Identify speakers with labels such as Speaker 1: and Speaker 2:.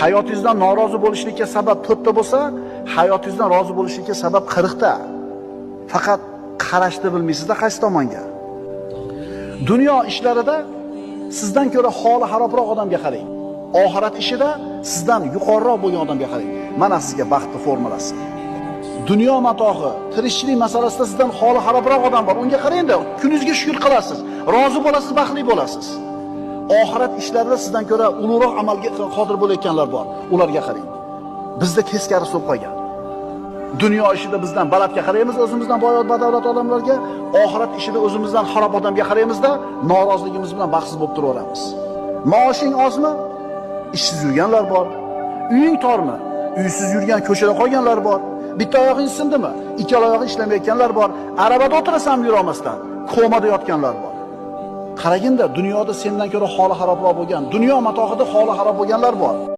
Speaker 1: Hayotingizdan norozi bo'lishlikka sabab 4 ta bo'lsa, hayotingizdan rozi bo'lishlikka sabab 40 ta. Faqat qarashni bilmaysizda qaysi tomonga. Dunyo ishlarida sizdan ko'ra holi xarobroq odamga qarang. Oxirat ishida sizdan yuqoriroq bo'lgan odamga qarang. Mana sizga baxtning formulasi. Dunyo matohi, tirikchilik masalasida sizdan holi xarobroq odam bor. Unga qarang-da, kuningizga shukr qilasiz, rozi bo'lasiz, baxtli bo'lasiz. Oxirat ishlarida sizdan ko'ra ulug'roq amalga qodir bo'layotganlar bor. Ularga qarang. Bizda teskari bo'lib qolgan. Dunyo ishida bizdan balandga qaraymiz, o'zimizdan boyot badavlat odamlarga, oxirat ishida o'zimizdan xarob odamga qaraymizda, noroziligimiz bilan baxtsiz bo'lib turaveramiz. Maoshing ozmi? Ishsiz yurganlar bor. Uying tormi? Uysiz yurgan, ko'chada qolganlar bor. Bitta oyog'ing sindimi? Ikkala oyog'i ishlamayotganlar bor. Arabada o'tirasan yura olmasdan, komada yotganlar bor. Qaraginda, dunyoda sendan ko'ra holi xarobroq bo'lgan, dunyo matohida holi xarob bo'lganlar bor.